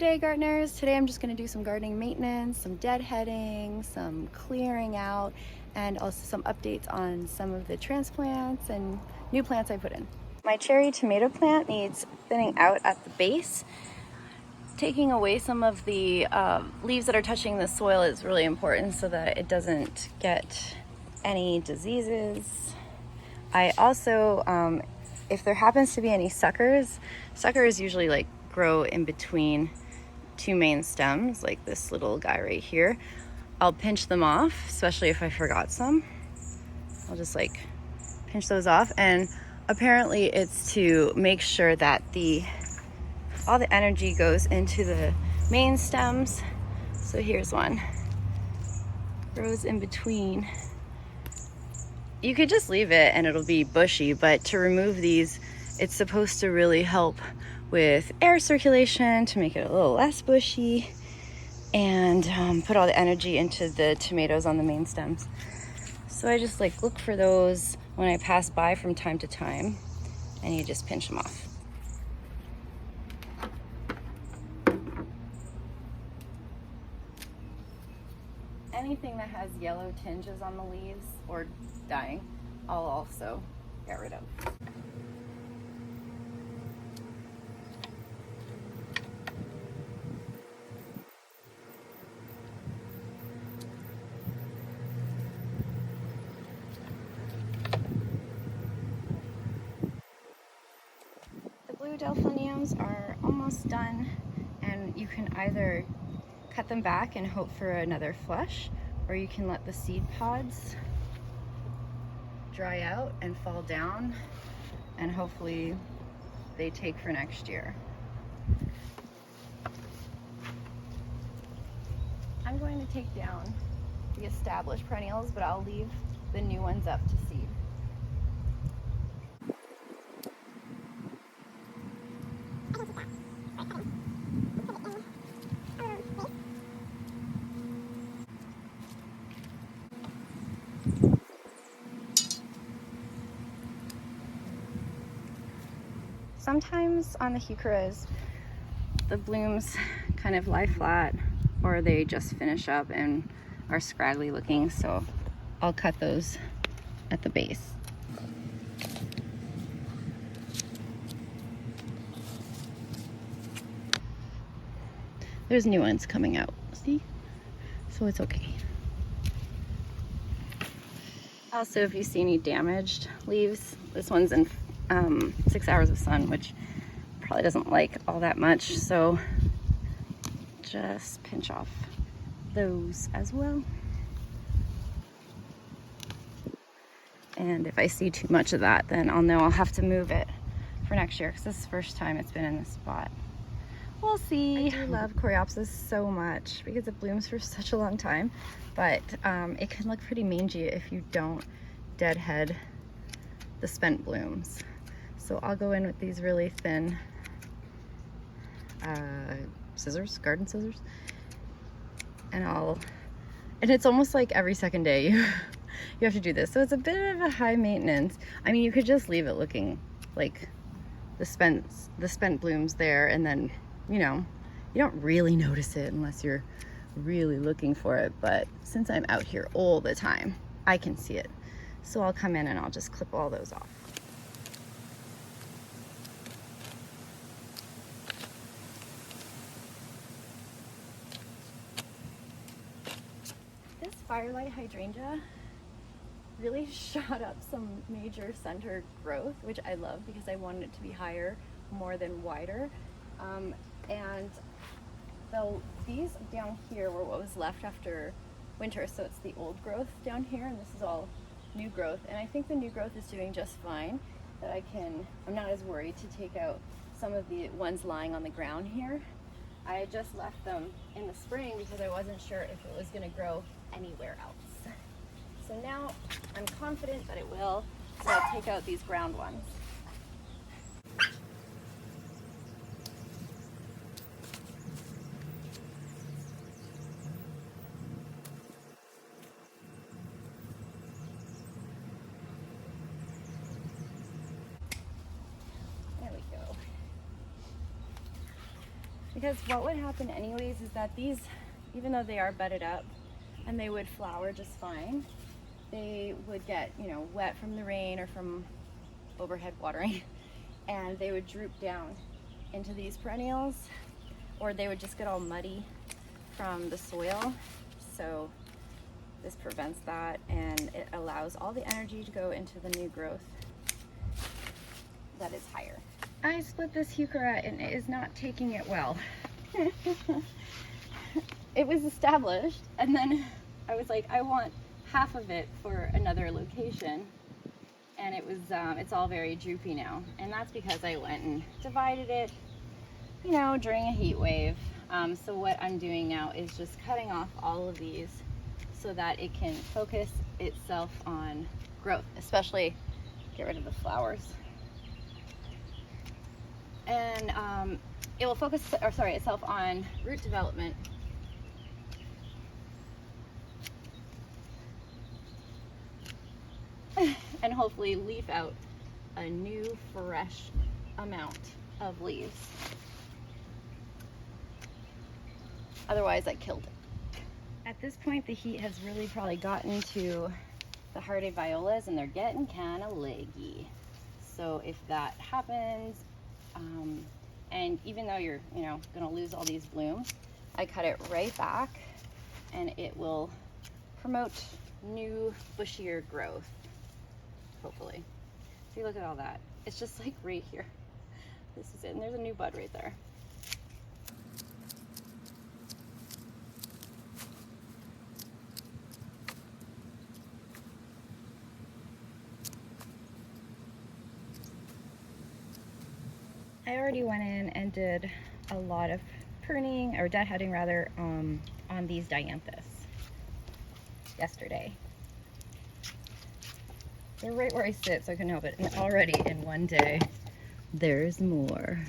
day, gardeners. Today I'm just going to do some gardening maintenance, some deadheading, some clearing out, and also some updates on some of the transplants and new plants I put in. My cherry tomato plant needs thinning out at the base. Taking away some of the leaves that are touching the soil is really important so that it doesn't get any diseases. I also, if there happens to be any suckers usually like grow in between two main stems, like this little guy right here. I'll pinch them off, especially if I forgot some. I'll just like pinch those off, and apparently it's to make sure that all the energy goes into the main stems. So here's one, grows in between. You could just leave it and it'll be bushy, but to remove these, it's supposed to really help with air circulation to make it a little less bushy and put all the energy into the tomatoes on the main stems. So I just like look for those when I pass by from time to time, and you just pinch them off. Anything that has yellow tinges on the leaves or dying, I'll also get rid of. The blue delphiniums are almost done, and you can either cut them back and hope for another flush, or you can let the seed pods dry out and fall down, and hopefully they take for next year. I'm going to take down the established perennials, but I'll leave the new ones up to seed. Sometimes on the heucheras, the blooms kind of lie flat, or they just finish up and are scraggly looking, so I'll cut those at the base. There's new ones coming out, see? So it's okay. Also, if you see any damaged leaves, this one's in 6 hours of sun, which probably doesn't like all that much, so just pinch off those as well. And if I see too much of that, then I'll know I'll have to move it for next year, because this is the first time it's been in this spot. We'll see. I do love coreopsis so much because it blooms for such a long time, but it can look pretty mangy if you don't deadhead the spent blooms. So I'll go in with these really thin scissors, garden scissors, and it's almost like every second day you have to do this. So it's a bit of a high maintenance. I mean, you could just leave it looking like the spent blooms there, and then, you know, you don't really notice it unless you're really looking for it. But since I'm out here all the time, I can see it. So I'll come in and I'll just clip all those off. This firelight hydrangea really shot up some major center growth, which I love because I wanted it to be higher more than wider. And these down here were what was left after winter, so it's the old growth down here, and this is all new growth. And I think the new growth is doing just fine, that I'm not as worried to take out some of the ones lying on the ground here. I just left them in the spring because I wasn't sure if it was going to grow anywhere else. So now I'm confident that it will, so I'll take out these ground ones. Because what would happen anyways is that these, even though they are bedded up and they would flower just fine, they would get, you know, wet from the rain or from overhead watering, and they would droop down into these perennials, or they would just get all muddy from the soil. So this prevents that, and it allows all the energy to go into the new growth that is higher. I split this heuchera and it is not taking it well. It was established, and then I was like, I want half of it for another location, and it was it's all very droopy now, and that's because I went and divided it, you know, during a heat wave. So what I'm doing now is just cutting off all of these so that it can focus itself on growth, especially get rid of the flowers. And it will focus, or sorry, itself on root development. And hopefully leaf out a new fresh amount of leaves. Otherwise I killed it. At this point the heat has really probably gotten to the hardy violas, and they're getting kind of leggy. So if that happens, and even though you're, you know, gonna lose all these blooms, I cut it right back and it will promote new bushier growth, hopefully. See, look at all that. It's just like right here. This is it, and there's a new bud right there. I already went in and did a lot of pruning, or deadheading rather, on these dianthus yesterday. They're right where I sit, so I couldn't help it. And already in one day, there's more.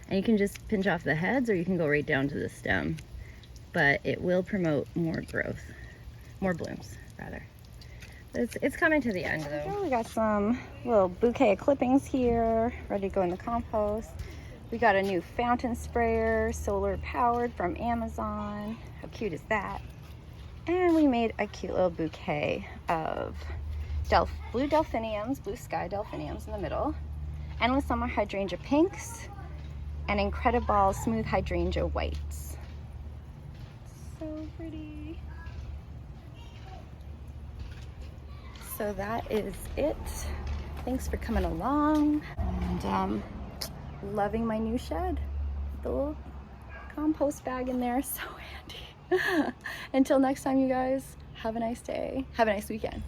And you can just pinch off the heads, or you can go right down to the stem. But it will promote more growth, more blooms, rather. It's coming to the end, though. We got some little bouquet of clippings here, ready to go in the compost. We got a new fountain sprayer, solar powered, from Amazon. How cute is that? And we made a cute little bouquet of blue delphiniums, blue sky delphiniums in the middle, endless summer hydrangea pinks, and incredible smooth hydrangea whites. So pretty. So that is it. Thanks for coming along, and loving my new shed. The little compost bag in there, so handy. Until next time, you guys, have a nice day. Have a nice weekend.